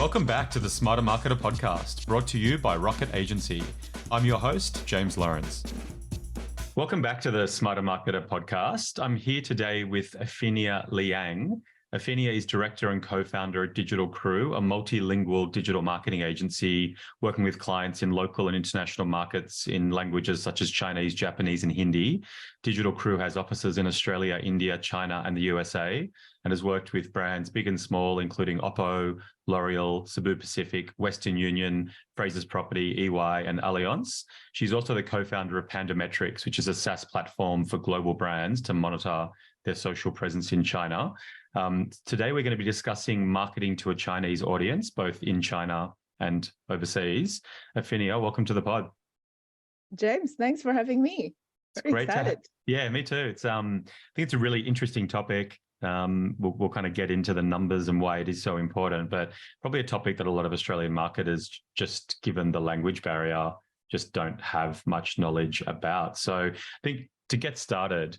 Welcome back to the Smarter Marketer podcast, brought to you by Rocket Agency. I'm your host, James Lawrence. Welcome back to the Smarter Marketer podcast. I'm here today with Ophenia Liang. Ophenia is director and co-founder at Digital Crew, a multilingual digital marketing agency working with clients in local and international markets in languages such as Chinese, Japanese, and Hindi. Digital Crew has offices in Australia, India, China, and the USA, and has worked with brands big and small, including Oppo, L'Oreal, Cebu Pacific, Western Union, Fraser's Property, EY, and Allianz. She's also the co-founder of Pandametrics, which is a SaaS platform for global brands to monitor their social presence in China. Today, we're going to be discussing marketing to a Chinese audience, both in China and overseas. Ophenia, welcome to the pod. James, thanks for having me. Very excited. Yeah, me too. I think it's a really interesting topic. We'll kind of get into the numbers and why it is so important, but probably a topic that a lot of Australian marketers, just given the language barrier, just don't have much knowledge about. So I think to get started,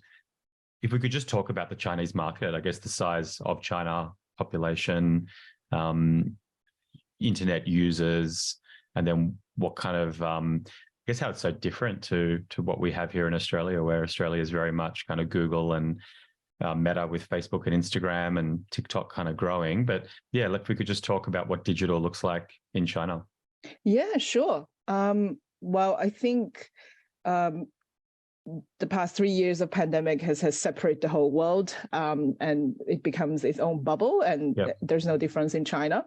if we could just talk about the Chinese market, I guess the size of China, population, internet users, and then what kind of, I guess how it's so different to what we have here in Australia, where Australia is very much kind of Google and Meta with Facebook and Instagram and TikTok kind of growing. But yeah, if we could just talk about what digital looks like in China. Yeah, sure. Well, I think the past 3 years of pandemic has separated the whole world, and it becomes its own bubble, and there's no difference in China.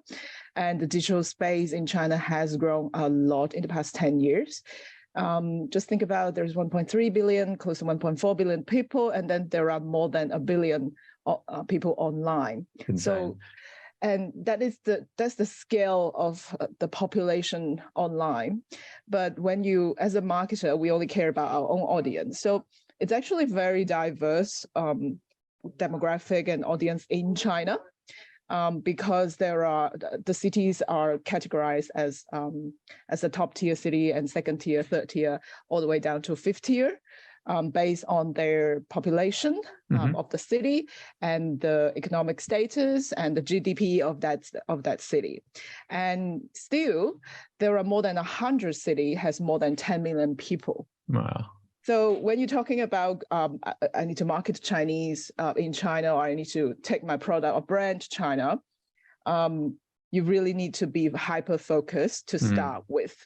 And the digital space in China has grown a lot in the past 10 years. Just think about there's 1.3 billion, close to 1.4 billion people, and then there are more than 1 billion people online. Insane. So, and that's the scale of the population online. But when you, as a marketer, we only care about our own audience. So it's actually very diverse demographic and audience in China, because the cities are categorized as a top tier city and second tier, third tier, all the way down to fifth tier. Based on their population of the city and the economic status and the GDP of that city. And still, there are more than 100 cities has more than 10 million people. Wow. So when you're talking about, I need to market Chinese in China, or I need to take my product or brand to China, you really need to be hyper-focused to start with.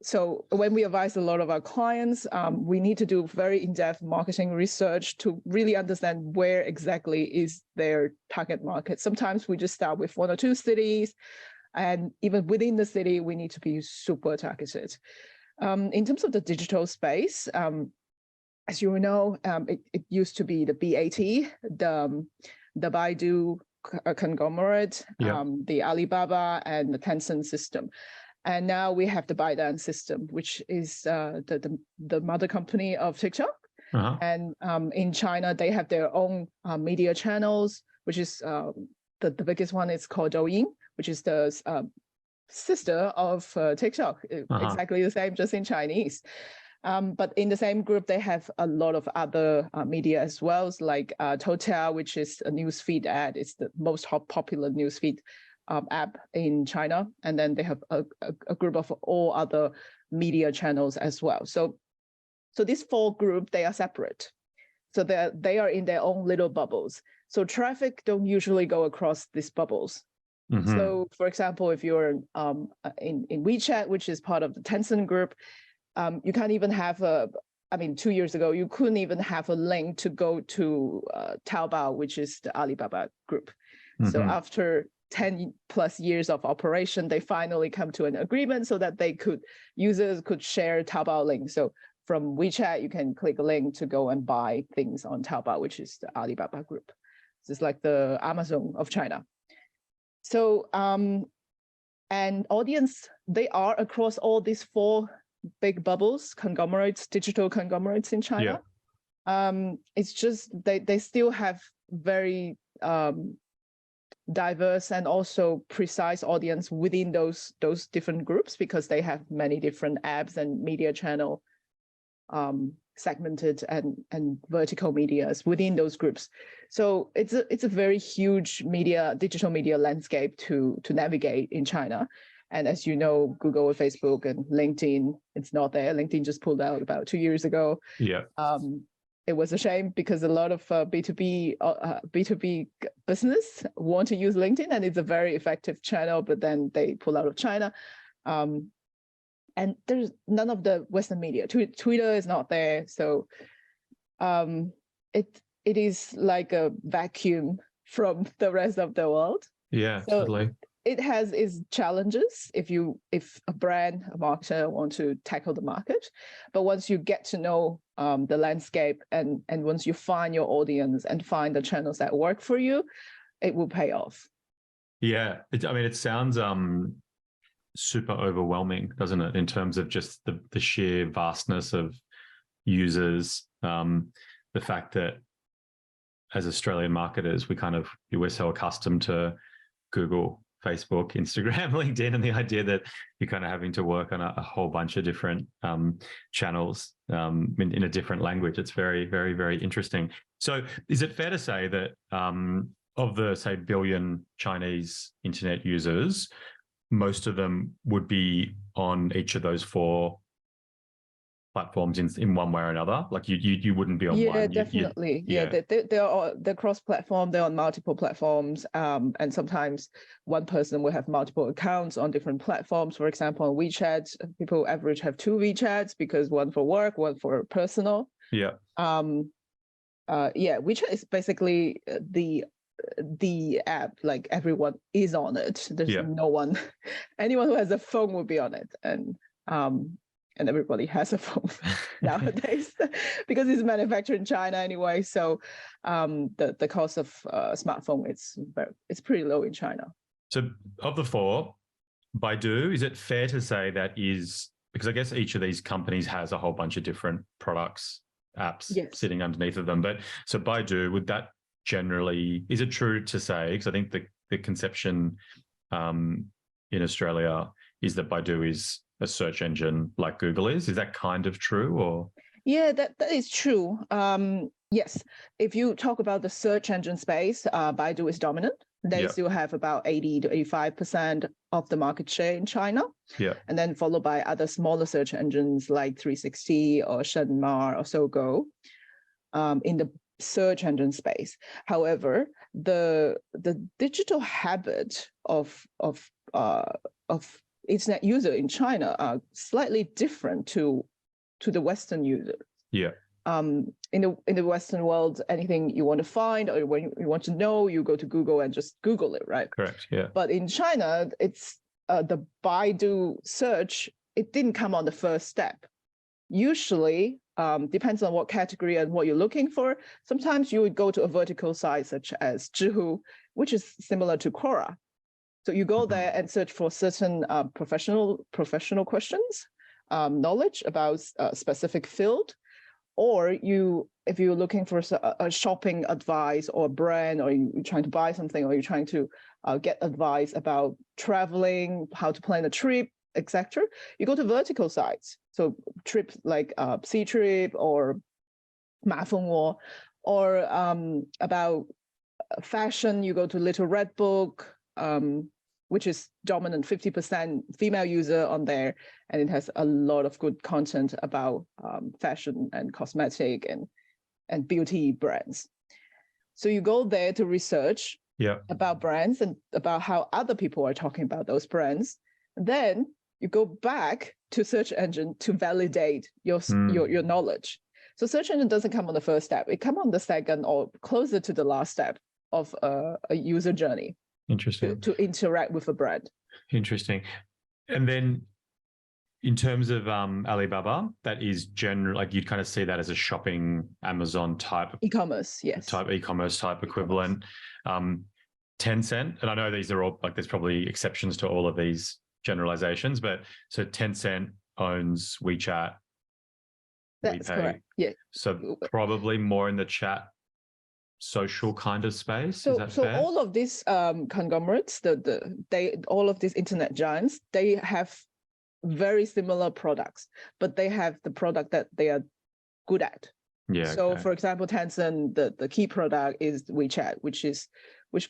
So when we advise a lot of our clients, we need to do very in-depth marketing research to really understand where exactly is their target market. Sometimes we just start with 1 or 2 cities, and even within the city, we need to be super targeted. In terms of the digital space, as you know, it used to be the BAT, the Baidu conglomerate, the Alibaba and the Tencent system. And now we have the ByteDance system, which is the mother company of TikTok. And in China, they have their own media channels, which is the biggest one is called Douyin, which is the sister of TikTok, exactly the same, just in Chinese. But in the same group, they have a lot of other media as well, like Toutiao, which is a newsfeed ad. It's the most popular newsfeed app in China, and then they have a group of all other media channels as well. So these 4 groups, they are separate. So they are in their own little bubbles. So traffic don't usually go across these bubbles. So for example, if you're in WeChat, which is part of the Tencent group, you can't even have 2 years ago, you couldn't even have a link to go to Taobao, which is the Alibaba group. So after 10 plus years of operation, they finally come to an agreement so that users could share Taobao links. So from WeChat, you can click a link to go and buy things on Taobao, which is the Alibaba group. It's like the Amazon of China. So, and audience, they are across all these 4 big bubbles, conglomerates, digital conglomerates in China. It's just, they still have very diverse and also precise audience within those different groups, because they have many different apps and media channel segmented and vertical medias within those groups. So it's a very huge digital media landscape to navigate in China. And as you know, Google and Facebook and LinkedIn, it's not there. LinkedIn just pulled out about 2 years ago. Yeah. It was a shame because a lot of B2B business want to use LinkedIn, and it's a very effective channel, but then they pull out of China. And there's none of the Western media. Twitter is not there. So it is like a vacuum from the rest of the world. Yeah, so totally. It has its challenges if a brand, a marketer want to tackle the market. But once you get to know the landscape and once you find your audience and find the channels that work for you, it will pay off. Yeah, it sounds super overwhelming, doesn't it, in terms of just the sheer vastness of users, the fact that as Australian marketers, we're so accustomed to Google, Facebook, Instagram, LinkedIn, and the idea that you're kind of having to work on a whole bunch of different channels in a different language. It's very, very, very interesting. So is it fair to say that of the, say, billion Chinese internet users, most of them would be on each of those four platforms in one way or another? Like you wouldn't be on one. Yeah, definitely. They're cross-platform. They're on multiple platforms, and sometimes one person will have multiple accounts on different platforms. For example, on WeChat, people average have 2 WeChats because one for work, one for personal. Yeah. WeChat is basically the app, like everyone is on it. There's no one, anyone who has a phone will be on it, and everybody has a phone nowadays because it's manufactured in China anyway. So the cost of smartphone it's pretty low in China. So of the 4, Baidu, is it fair to say that is, because I guess each of these companies has a whole bunch of different products, apps sitting underneath of them, but so Baidu, would that generally, is it true to say, because I think the conception in Australia is that Baidu is a search engine like Google is that kind of true? Or that is true. Yes, if you talk about the search engine space, Baidu is dominant. They still have about 80 to 85% of the market share in China. And then followed by other smaller search engines like 360 or Shenma or Sogo in the search engine space. However, the digital habit of internet user in China are slightly different to the Western user. In the Western world, anything you want to find or when you want to know, you go to Google and just Google it, right? Correct. Yeah. But in China, it's the Baidu search. It didn't come on the first step. Usually, depends on what category and what you're looking for. Sometimes you would go to a vertical site such as Zhihu, which is similar to Quora. So you go there and search for certain professional questions, knowledge about a specific field, or if you're looking for a shopping advice or a brand, or you're trying to buy something, or you're trying to get advice about traveling, how to plan a trip, etc. You go to vertical sites. So trips like Ctrip or Mafengwo, or about fashion, you go to Little Red Book, which is dominant 50% female user on there, and it has a lot of good content about fashion and cosmetic and beauty brands. So you go there to research about brands and about how other people are talking about those brands. Then you go back to search engine to validate your knowledge. So search engine doesn't come on the first step. It comes on the second or closer to the last step of a user journey. Interesting. To interact with a brand. Interesting. And then in terms of Alibaba, that is general, like you'd kind of see that as a shopping Amazon type e-commerce, type equivalent. Tencent, and I know these are all, like, there's probably exceptions to all of these generalizations, but so Tencent owns WeChat. That's correct. Yeah. So probably more in the chat social kind of space. So, is that fair? All of these conglomerates, all of these internet giants, they have very similar products, but they have the product that they are good at. Yeah. So, Okay. for example, Tencent, the key product is WeChat, which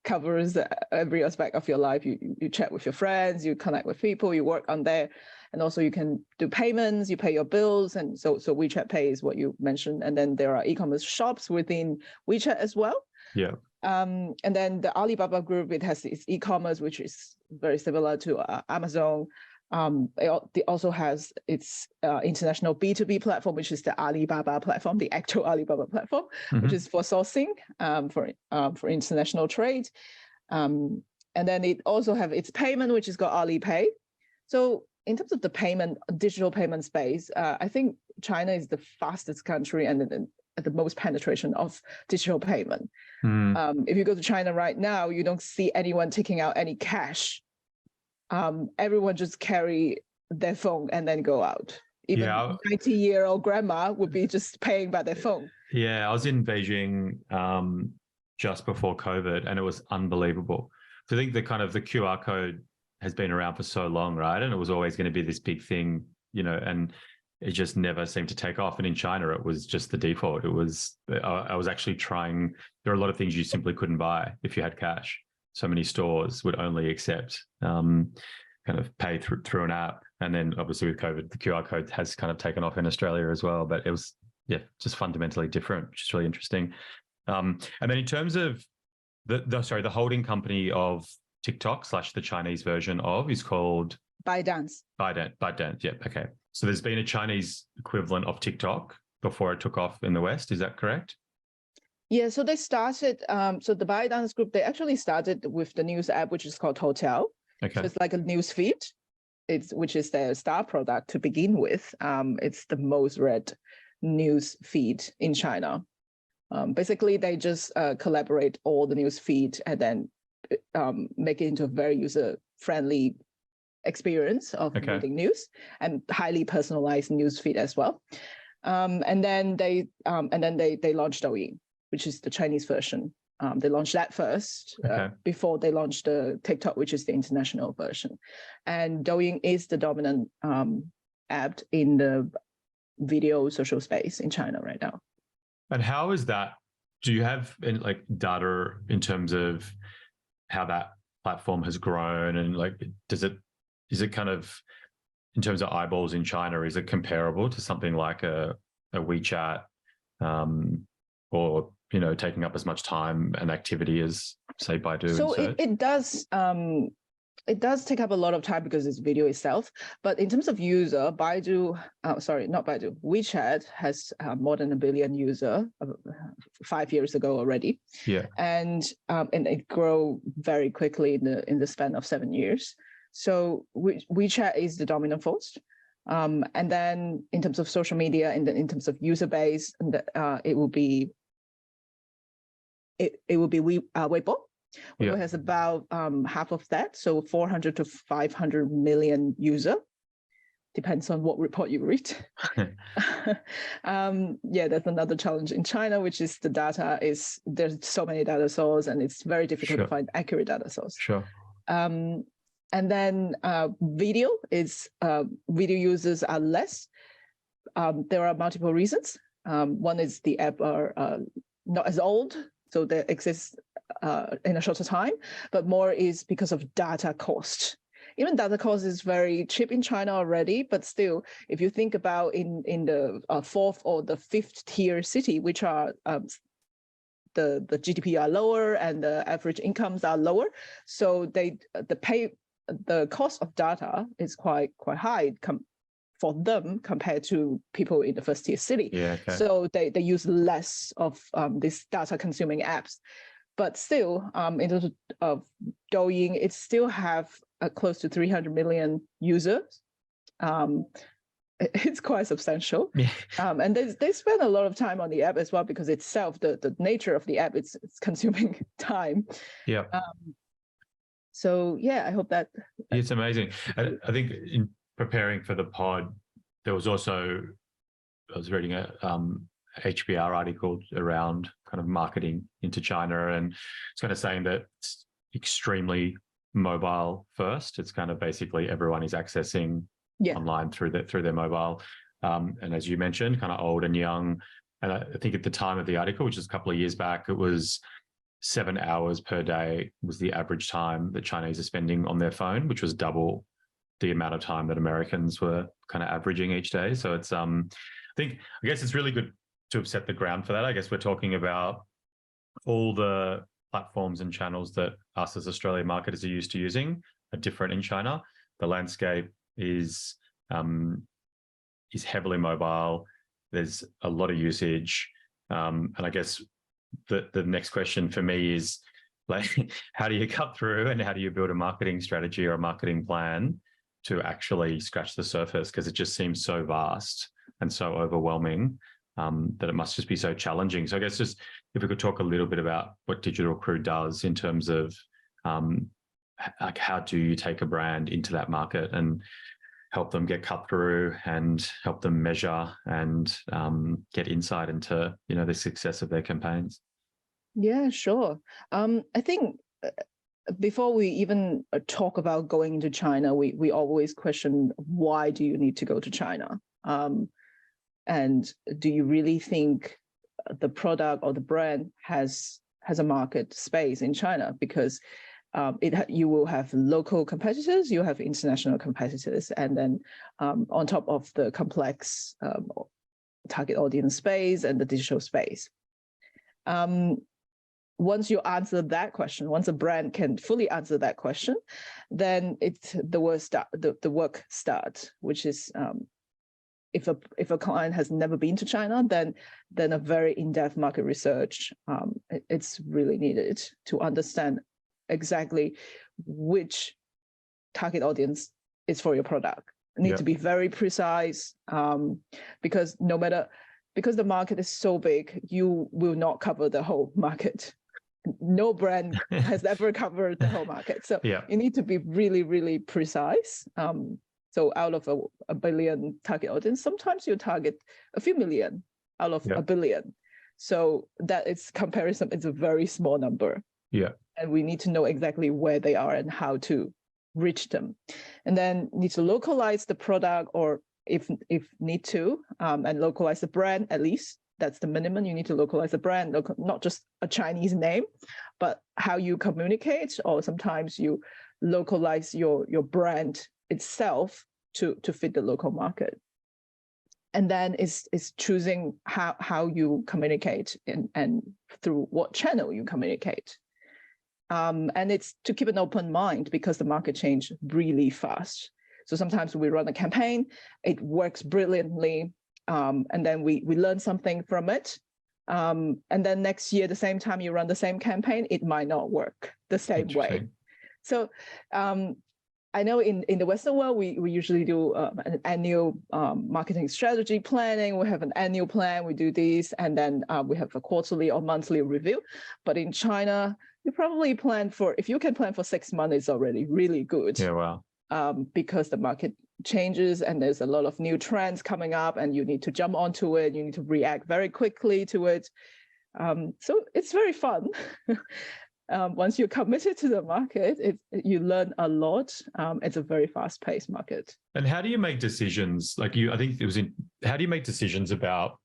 covers every aspect of your life. You chat with your friends, you connect with people, you work on there, and also you can do payments, you pay your bills, and so WeChat Pay is what you mentioned, and then there are e-commerce shops within WeChat as well. Yeah. And then the Alibaba Group, it has its e-commerce, which is very similar to Amazon. It also has its international B2B platform, which is the Alibaba platform, the actual Alibaba platform, which is for sourcing, for international trade. And then it also have its payment, which is called Alipay. So in terms of the digital payment space, I think China is the fastest country and the most penetration of digital payment. If you go to China right now, you don't see anyone taking out any cash. Everyone just carry their phone and then go out. Even 90-year-old grandma would be just paying by their phone. Yeah, I was in Beijing just before COVID, and it was unbelievable. So I think the QR code has been around for so long, right? And it was always going to be this big thing, and it just never seemed to take off. And in China, it was just the default. I was actually trying, there are a lot of things you simply couldn't buy if you had cash. So many stores would only accept kind of pay through an app. And then obviously with COVID, the QR code has kind of taken off in Australia as well, but it was, just fundamentally different, which is really interesting. And then in terms of the holding company of TikTok / the Chinese version of is called ByteDance. ByteDance. Yeah. Okay. So there's been a Chinese equivalent of TikTok before it took off in the West. Is that correct? Yeah. So they started. So the ByteDance group, they actually started with the news app, which is called Hotel. Okay. So it's like a news feed. Which is their star product to begin with. It's the most read news feed in China. Basically, they just collaborate all the news feed and then make it into a very user-friendly experience of reading news and highly personalized news feed as well. And then they launched Douyin, which is the Chinese version. They launched that first before they launched the TikTok, which is the international version. And Douyin is the dominant app in the video social space in China right now. And how is that? Do you have data in terms of how that platform has grown, and is it kind of, in terms of eyeballs in China, is it comparable to something like a WeChat, or taking up as much time and activity as, say, Baidu? So it does take up a lot of time because it's video itself. But in terms of user, WeChat has more than 1 billion user 5 years ago already. Yeah. And it grew very quickly in the span of 7 years. So WeChat is the dominant force. And then in terms of social media and then in terms of user base, it will be Weibo. Weibo has about half of that, so 400 to 500 million user. Depends on what report you read. That's another challenge in China, which is the data there's so many data sources and it's very difficult to find accurate data source. Sure. And then video users are less. There are multiple reasons. One is the app are not as old, so they exist in a shorter time, but more is because of data cost. Even data cost is very cheap in China already, but still, if you think about in the fourth or the fifth tier city, which are the GDP are lower and the average incomes are lower, so the cost of data is quite high for them compared to people in the first tier city. Yeah, okay. So they use less of these data consuming apps. But still, in terms of Douyin, it still have close to 300 million users. It's quite substantial. Yeah. And they spend a lot of time on the app as well because itself, the nature of the app, it's consuming time. Yeah. So yeah, I hope that. It's amazing. I think in preparing for the pod, there was also, I was reading a HBR article around kind of marketing into China, and it's kind of saying that it's extremely mobile first. It's kind of basically everyone is accessing online through their mobile. And as you mentioned, kind of old and young. And I think at the time of the article, which is a couple of years back, it was 7 hours per day was the average time that Chinese are spending on their phone, which was double the amount of time that Americans were kind of averaging each day. So it's, I guess it's really good to have set the ground for that. I guess we're talking about all the platforms and channels that us as Australian marketers are used to using are different in China. The landscape is heavily mobile. There's a lot of usage. And I guess the next question for me is, like, how do you cut through and how do you build a marketing strategy or a marketing plan to actually scratch the surface? Because it just seems so vast and so overwhelming that it must just be so challenging. So I guess just if we could talk a little bit about what Digital Crew does in terms of like how do you take a brand into that market and help them get cut through and help them measure and get insight into, you know, the success of their campaigns? Yeah, sure. I think before we even talk about going to China, we always question, why do you need to go to China? And do you really think the product or the brand has a market space in China? Because you will have local competitors, you have international competitors, and then on top of the complex target audience space and the digital space. Once you answer that question, once a brand can fully answer that question, then the work starts, which is if a client has never been to China, then a very in-depth market research it's really needed to understand exactly which target audience is for your product. It needs to be very precise, because because the market is so big, you will not cover the whole market. No brand has ever covered the whole market. So you need to be really, really precise. So out of a billion target audience, sometimes you target a few million out of a billion. So that is comparison, it's a very small number. Yeah. And we need to know exactly where they are and how to reach them. And then need to localize the product, or if need to, and localize the brand at least. That's the minimum. You need to localize the brand, not just a Chinese name, but how you communicate, or sometimes you localize your brand itself to fit the local market. And then it's choosing how you communicate and through what channel you communicate. And it's to keep an open mind, because the market changes really fast. So sometimes we run a campaign, it works brilliantly, and then we learn something from it. And then next year, the same time you run the same campaign, it might not work the same way. So I know in the Western world, we usually do an annual marketing strategy planning. We have an annual plan, we do this, and then we have a quarterly or monthly review. But in China, you probably if you can plan for 6 months, it's already really good. Yeah, wow. Because the market changes and there's a lot of new trends coming up, and you need to jump onto it. You need to react very quickly to it. So it's very fun. Once you're committed to the market, you learn a lot. It's a very fast-paced market. And how do you make decisions? How do you make decisions about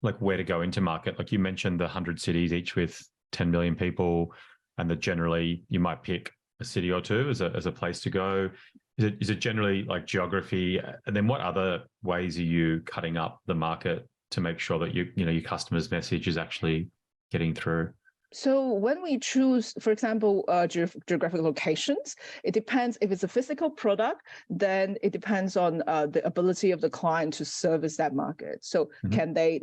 like where to go into market? Like you mentioned the 100 cities, each with 10 million people, and that generally you might pick a city or two as a place to go. Is it generally like geography? And then what other ways are you cutting up the market to make sure that your customer's message is actually getting through? So when we choose, for example, geographic locations, it depends. If it's a physical product, then it depends on the ability of the client to service that market. So can they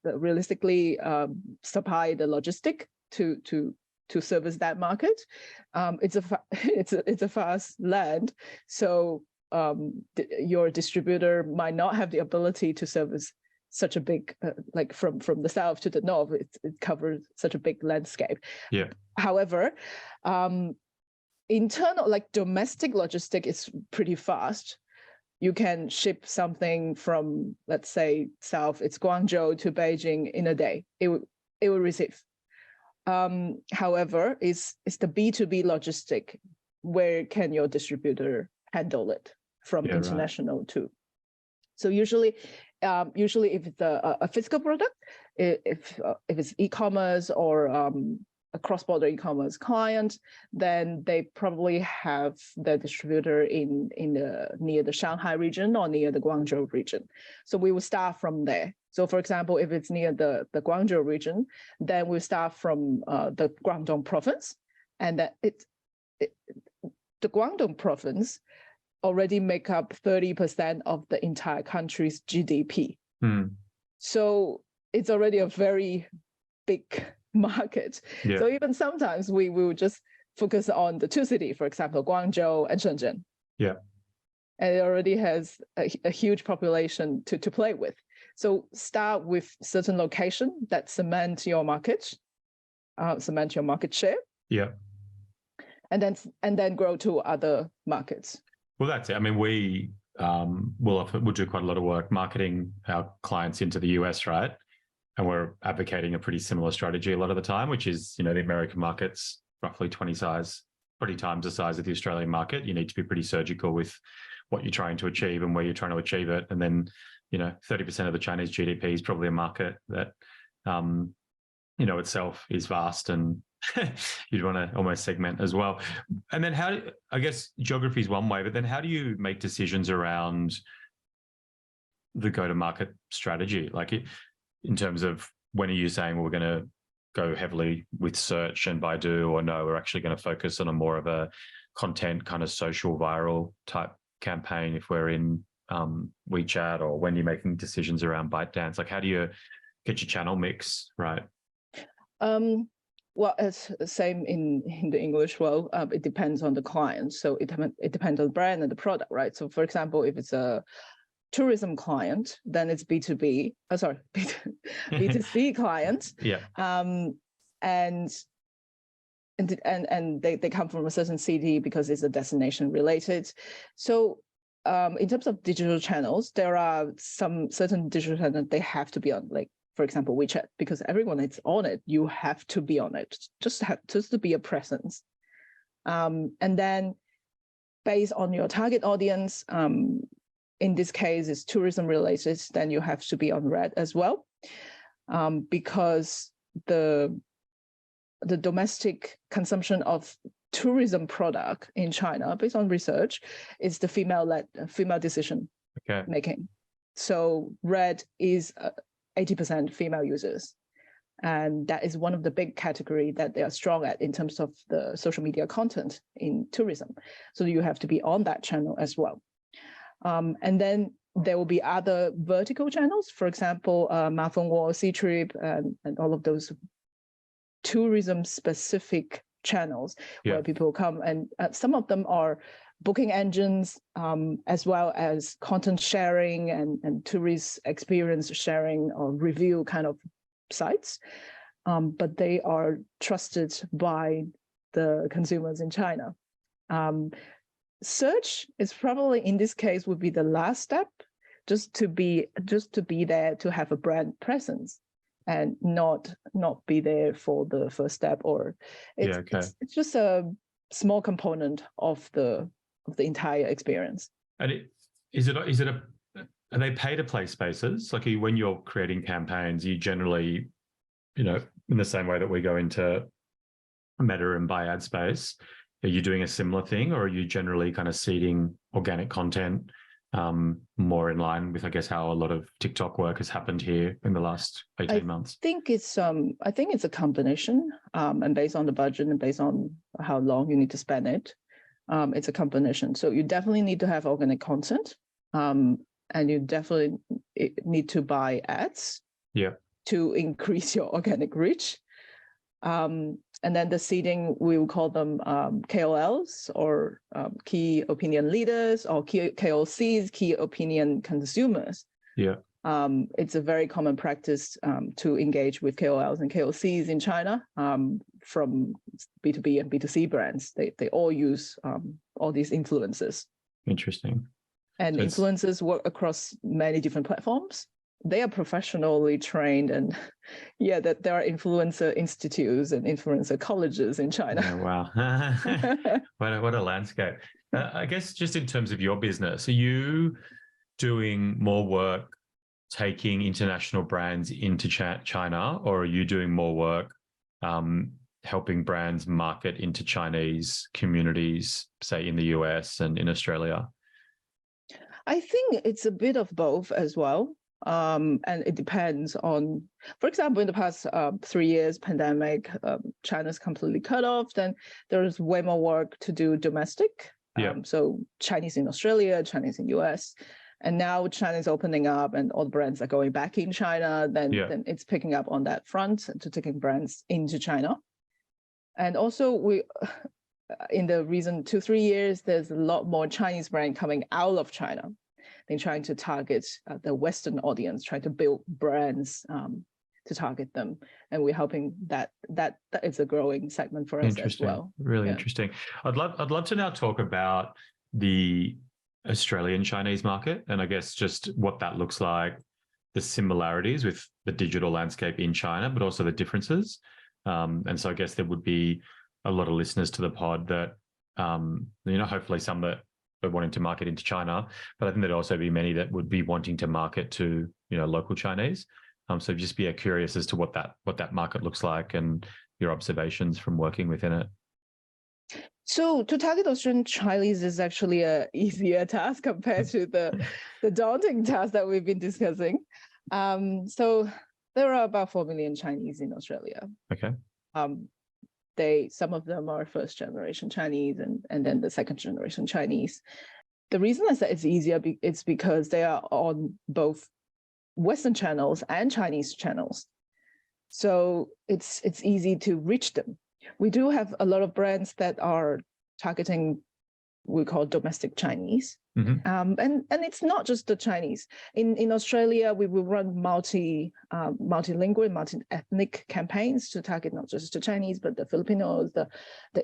realistically supply the logistic to service that market? It's a fast land, so your distributor might not have the ability to service such a big, like from the south to the north, it covers such a big landscape. Yeah. However, internal, like domestic logistic is pretty fast. You can ship something from, let's say, south, it's Guangzhou to Beijing in a day. It will receive. However, it's the B2B logistic. Where can your distributor handle it from international to? So usually if it's a physical product, if it's e-commerce or a cross-border e-commerce client, then they probably have the distributor in near the Shanghai region or near the Guangzhou region. So we will start from there. So for example, if it's near the Guangzhou region, then we start from the Guangdong province, and that the Guangdong province already make up 30% of the entire country's GDP. So it's already a very big market. Yeah. So even sometimes we will just focus on the two cities, for example, Guangzhou and Shenzhen. Yeah. And it already has a huge population to play with. So start with certain location that cement your market, cement your market share. Yeah. And then grow to other markets. Well, that's it. I mean, we'll do quite a lot of work marketing our clients into the US, right? And we're advocating a pretty similar strategy a lot of the time, which is, the American market's roughly 20 times the size of the Australian market. You need to be pretty surgical with what you're trying to achieve and where you're trying to achieve it. And then, 30% of the Chinese GDP is probably a market that, itself is vast, and you'd want to almost segment as well. And then I guess geography is one way, but then how do you make decisions around the go-to-market strategy? Like in terms of when are you saying, well, we're going to go heavily with search and Baidu, or no, we're actually going to focus on a more of a content kind of social viral type campaign if we're in WeChat, or when you're making decisions around ByteDance? Like how do you get your channel mix right? Well, it's the same in the English world. It depends on the client. So it depends on the brand and the product, right? So for example, if it's a tourism client, then it's B2B, B2C client. Yeah. And they come from a certain city because it's a destination related. So in terms of digital channels, there are some certain digital channels they have to be on, like, for example, WeChat, because everyone is on it. You have to be on it, just to be a presence. And then based on your target audience, in this case, it's tourism related, then you have to be on Red as well, because the domestic consumption of tourism product in China, based on research, is the female decision making. So Red is 80% female users. And that is one of the big category that they are strong at in terms of the social media content in tourism. So you have to be on that channel as well. And then there will be other vertical channels, for example, Mafengwo, Ctrip, and all of those tourism specific channels where people come, and some of them are booking engines, as well as content sharing and tourist experience sharing or review kind of sites. But they are trusted by the consumers in China. Search is probably in this case would be the last step, just to be there to have a brand presence, and not be there for the first step, or it's just a small component of the entire experience. And are they pay to play spaces? Like when you're creating campaigns, you generally, in the same way that we go into Meta and buy ad space, are you doing a similar thing, or are you generally kind of seeding organic content more in line with, I guess, how a lot of TikTok work has happened here in the last 18 months? I think it's a combination, and based on the budget and based on how long you need to spend it, it's a combination. So you definitely need to have organic content, and you definitely need to buy ads to increase your organic reach. And then the seeding, we will call them KOLs, or key opinion leaders, or KOCs, key opinion consumers. Yeah. It's a very common practice to engage with KOLs and KOCs in China, from B2B and B2C brands. They all use all these influencers. Interesting. And so influencers work across many different platforms. They are professionally trained, and that there are influencer institutes and influencer colleges in China. Oh, wow. What a landscape. I guess just in terms of your business, are you doing more work taking international brands into China, or are you doing more work helping brands market into Chinese communities, say in the US and in Australia? I think it's a bit of both as well. And it depends on, for example, in the past 3 years, pandemic, China's completely cut off, then there's way more work to do domestic. So Chinese in Australia, Chinese in US. And now China is opening up and all the brands are going back in China, then it's picking up on that front to taking brands into China. And also we, in the recent 2-3 years, there's a lot more Chinese brand coming out of China. They're trying to target the Western audience, trying to build brands to target them. And we're hoping that is a growing segment for us as well. Really interesting. I'd love to now talk about the Australian Chinese market, and I guess just what that looks like, the similarities with the digital landscape in China, but also the differences. And so I guess there would be a lot of listeners to the pod that, hopefully some that are wanting to market into China, but I think there'd also be many that would be wanting to market to, local Chinese. So just be curious as to what that market looks like and your observations from working within it. So to target Australian Chinese is actually an easier task compared to the daunting task that we've been discussing. So there are about 4 million Chinese in Australia. Okay. Some of them are first generation Chinese and then the second generation Chinese. The reason I said it's easier it's because they are on both Western channels and Chinese channels. So it's easy to reach them. We do have a lot of brands that are targeting, we call domestic Chinese. And it's not just the Chinese. In Australia, we will run multilingual, multi-ethnic campaigns to target not just the Chinese, but the Filipinos, the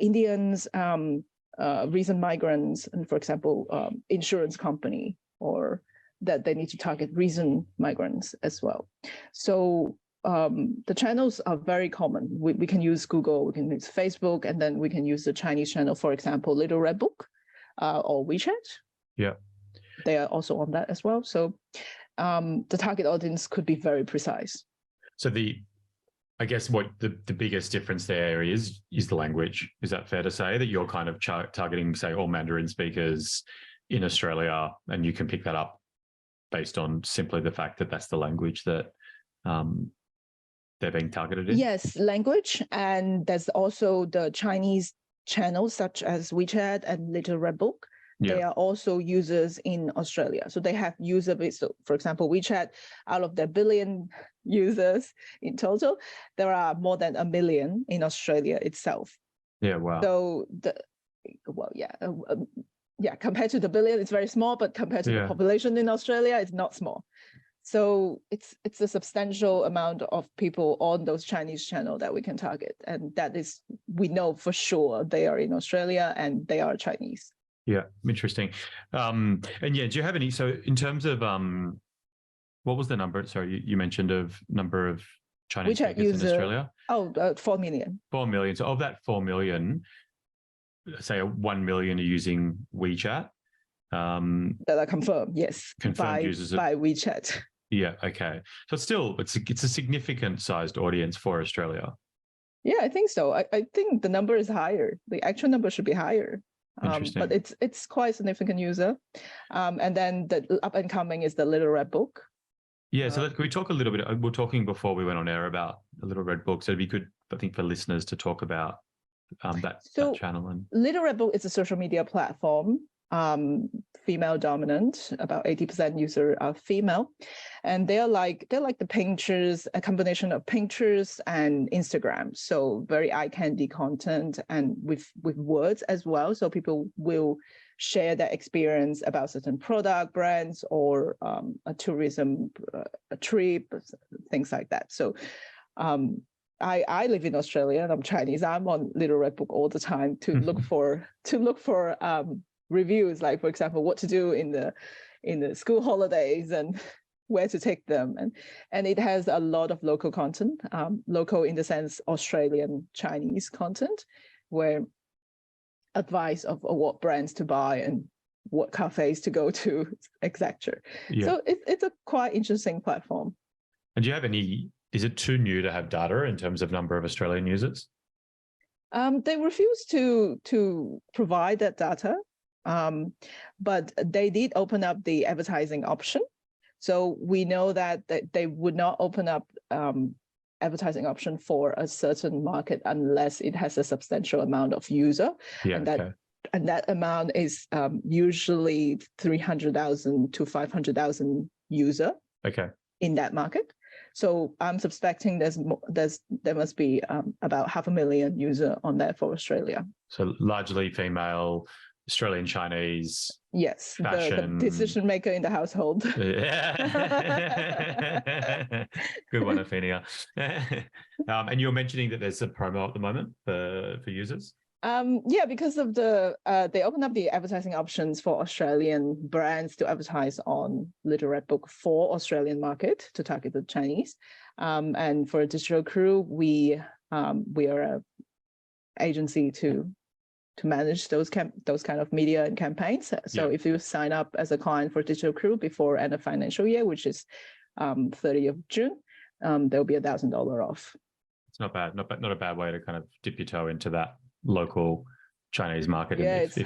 Indians, recent migrants, and for example, insurance company, or that they need to target recent migrants as well. So the channels are very common. We can use Google, we can use Facebook, and then we can use the Chinese channel, for example, Little Red Book or WeChat. Yeah. They are also on that as well. So the target audience could be very precise. So I guess what the biggest difference there is the language. Is that fair to say that you're kind of targeting, say, all Mandarin speakers in Australia, and you can pick that up based on simply the fact that that's the language that they're being targeted in? Yes, language. And there's also the Chinese channels such as WeChat and Little Red Book. They are also users in Australia. So they have user base. So for example, WeChat, out of their billion users in total, there are more than 1 million in Australia itself. Yeah, wow. So compared to the billion, it's very small, but compared to the population in Australia, it's not small. So it's a substantial amount of people on those Chinese channels that we can target. And that is, we know for sure they are in Australia and they are Chinese. Yeah, interesting. And do you have any, so in terms of, what was the number? Sorry, you mentioned of number of Chinese WeChat speakers in Australia? 4 million. 4 million. So of that 4 million, say 1 million are using WeChat. That are confirmed, yes. Confirmed users by WeChat. Yeah, okay. So it's a significant sized audience for Australia. Yeah, I think so. I think the number is higher. The actual number should be higher. But it's quite a significant user. And then the up and coming is the Little Red Book. Yeah, so can we talk a little bit? We were talking before we went on air about the Little Red Book. So it'd be good, I think, for listeners to talk about that channel. And Little Red Book is a social media platform, female dominant. About 80% user are female, and they're like the Pinterest, a combination of Pinterest and Instagram. So very eye candy content and with words as well. So people will share their experience about certain product brands or a tourism a trip, things like that. So I live in Australia and I'm Chinese. I'm on Little Red Book all the time to look for reviews, like for example, what to do in the school holidays and where to take them. And it has a lot of local content, local in the sense Australian Chinese content, where advice of what brands to buy and what cafes to go to, etc. Yeah. So it's a quite interesting platform. And do you have any, is it too new to have data in terms of number of Australian users? They refuse to provide that data, but they did open up the advertising option. So we know that they would not open up advertising option for a certain market unless it has a substantial amount of user, and that amount is usually 300,000 to 500,000 user. Okay. In that market. So I'm suspecting there must be about 500,000 user on that for Australia. So largely female, Australian Chinese. Yes, fashion. the decision maker in the household. Yeah. Good one, Ophenia. And you're mentioning that there's a promo at the moment for users. Yeah, because of they opened up the advertising options for Australian brands to advertise on Little Red Book for Australian market to target the Chinese. And for a Digital Crew, we are an agency to manage those kind of media and campaigns. So if you sign up as a client for Digital Crew before end of financial year, which is 30th of June, there'll be $1,000 off. It's not bad. Not a bad way to kind of dip your toe into that local Chinese market. Yeah, it's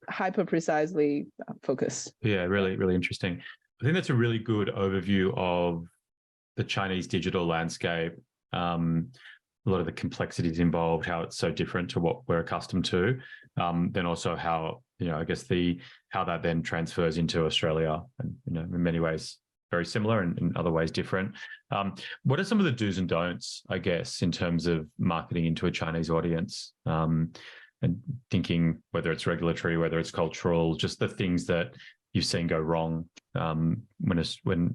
hyper precisely focused. Yeah, really interesting. I think that's a really good overview of the Chinese digital landscape. A lot of the complexities involved, how it's so different to what we're accustomed to. Then also how, I guess how that then transfers into Australia, and in many ways very similar and in other ways different. What are some of the do's and don'ts, I guess, in terms of marketing into a Chinese audience, and thinking whether it's regulatory, whether it's cultural, just the things that you've seen go wrong when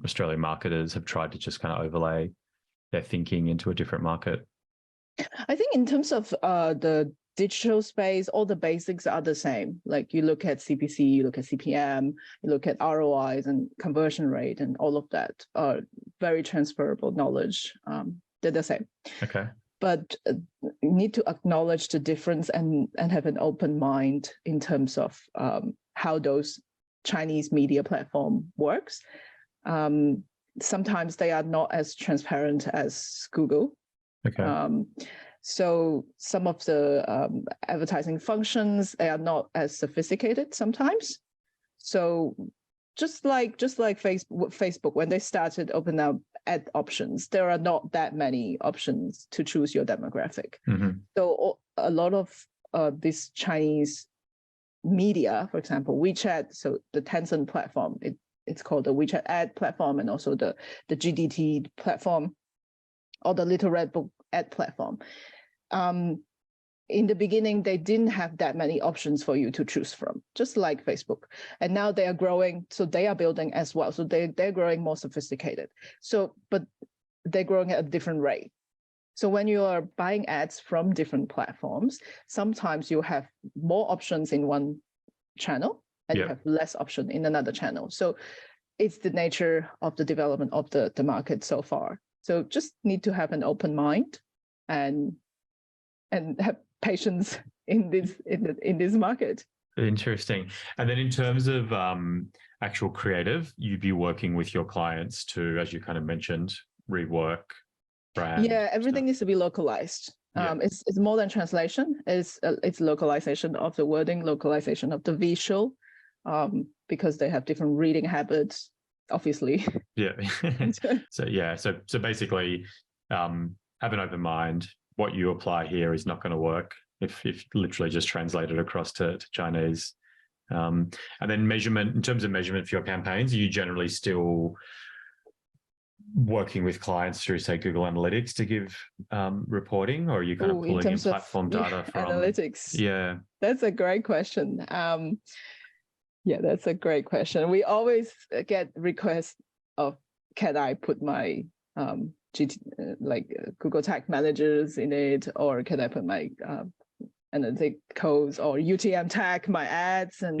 Australian marketers have tried to just kind of overlay their thinking into a different market? I think in terms of the digital space, all the basics are the same. Like you look at CPC, you look at CPM, you look at ROIs and conversion rate, and all of that are very transferable knowledge. They're the same. Okay. But you need to acknowledge the difference and have an open mind in terms of how those Chinese media platform works. Sometimes they are not as transparent as Google. Okay. So some of the advertising functions, they are not as sophisticated sometimes. So just like Facebook, when they started opening up ad options, there are not that many options to choose your demographic. Mm-hmm. So a lot of this Chinese media, for example, WeChat, so the Tencent platform, it's called the WeChat ad platform, and also the GDT platform, or the Little Red Book ad platform. In the beginning, they didn't have that many options for you to choose from, just like Facebook. And now they are growing, so they are building as well. So they're growing more sophisticated. But they're growing at a different rate. So when you are buying ads from different platforms, sometimes you have more options in one channel and you have less option in another channel. So it's the nature of the development of the market so far. So just need to have an open mind and have patience in this market. Interesting. And then in terms of actual creative, you'd be working with your clients to, as you kind of mentioned, rework brand. Yeah, everything needs to be localized. It's more than translation. It's localization of the wording, localization of the visual, because they have different reading habits, obviously. Yeah. So basically, have an open mind. What you apply here is not going to work if literally just translate it across to Chinese. And then measurement, in terms of measurement for your campaigns, are you generally still working with clients through, say, Google Analytics to give reporting, or are you kind of pulling in platform data from analytics? Yeah, that's a great question. That's a great question. We always get requests of, can I put my Google Tag Managers in it, or can I put my analytic codes or UTM tag my ads? And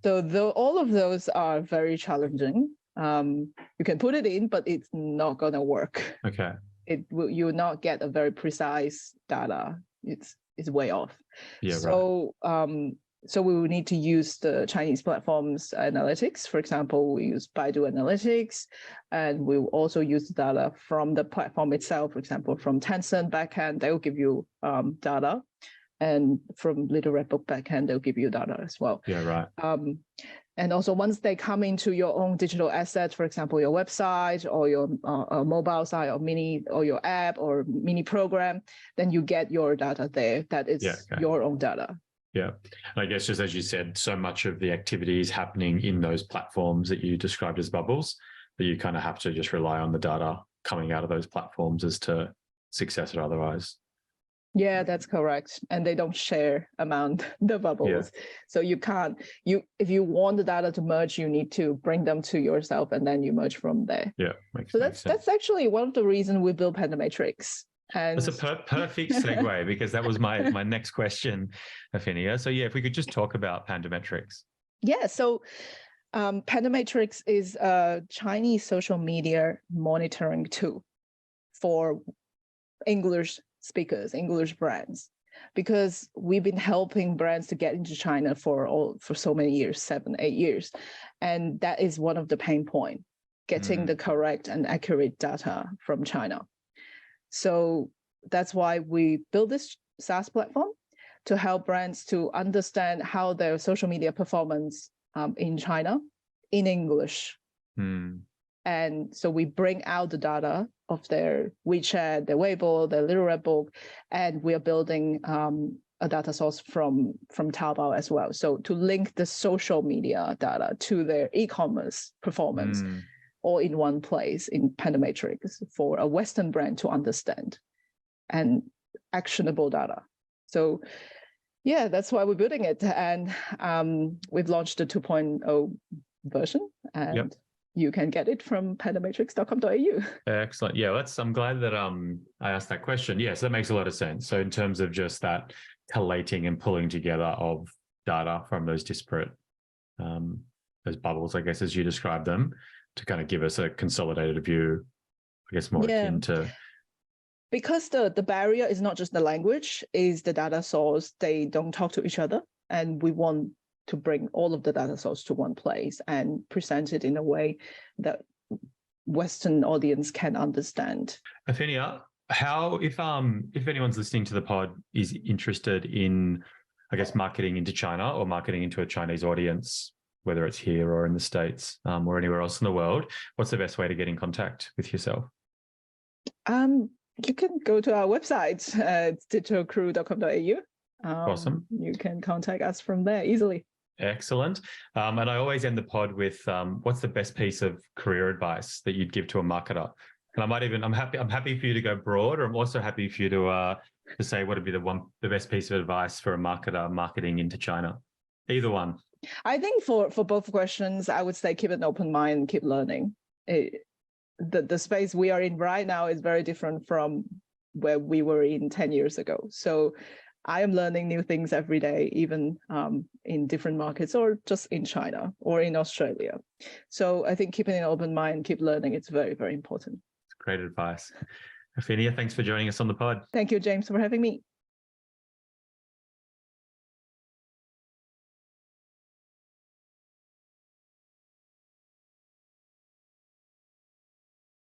so all of those are very challenging. You can put it in, but it's not gonna work. Okay. You will not get a very precise data. It's way off. Yeah. So right. So we will need to use the Chinese platforms analytics. For example, we use Baidu Analytics, and we will also use data from the platform itself. For example, from Tencent backend, they will give you data, and from Little Red Book backend, they'll give you data as well. Yeah, right. And also, once they come into your own digital assets, for example, your website or your mobile site or your app or mini program, then you get your data there. That is your own data. Yeah. And I guess just as you said, so much of the activity is happening in those platforms that you described as bubbles, that you kind of have to just rely on the data coming out of those platforms as to success or otherwise. Yeah, that's correct. And they don't share among the bubbles. Yeah. So you can't, if you want the data to merge, you need to bring them to yourself and then you merge from there. Yeah. So that's actually one of the reasons we built Pandometrics. And that's a perfect segue because that was my next question, Ophenia. So yeah, if we could just talk about Pandometrics. Yeah, so Pandometrics is a Chinese social media monitoring tool for English speakers, English brands, because we've been helping brands to get into China for so many years, 7-8 years. And that is one of the pain points, getting the correct and accurate data from China. So that's why we built this SaaS platform to help brands to understand how their social media performance in China in English. And so we bring out the data of their WeChat, their Weibo, their Little Red Book, and we are building a data source from Taobao as well. So to link the social media data to their e-commerce performance all in one place in Pandometrics for a Western brand to understand and actionable data. So yeah, that's why we're building it. And we've launched the 2.0 version, and you can get it from pandometrics.com.au. Excellent. Yeah, I'm glad that I asked that question. Yes, that makes a lot of sense. So in terms of just that collating and pulling together of data from those disparate, those bubbles, I guess, as you described them, to kind of give us a consolidated view, I guess more akin to... Because the barrier is not just the language, is the data source. They don't talk to each other. And we want to bring all of the data source to one place and present it in a way that Western audience can understand. Ophenia, if anyone's listening to the pod is interested in, I guess, marketing into China or marketing into a Chinese audience, whether it's here or in the States or anywhere else in the world, what's the best way to get in contact with yourself? You can go to our website, it's digitalcrew.com.au. Awesome. You can contact us from there easily. Excellent. And I always end the pod with what's the best piece of career advice that you'd give to a marketer? And I'm happy for you to go broad, or I'm also happy for you to say what would be the best piece of advice for a marketer marketing into China. Either one. I think for both questions, I would say keep an open mind and keep learning. The space we are in right now is very different from where we were in 10 years ago. So I am learning new things every day, even in different markets or just in China or in Australia. So I think keeping an open mind, keep learning, it's very, very important. Great advice. Ophenia, thanks for joining us on the pod. Thank you, James, for having me.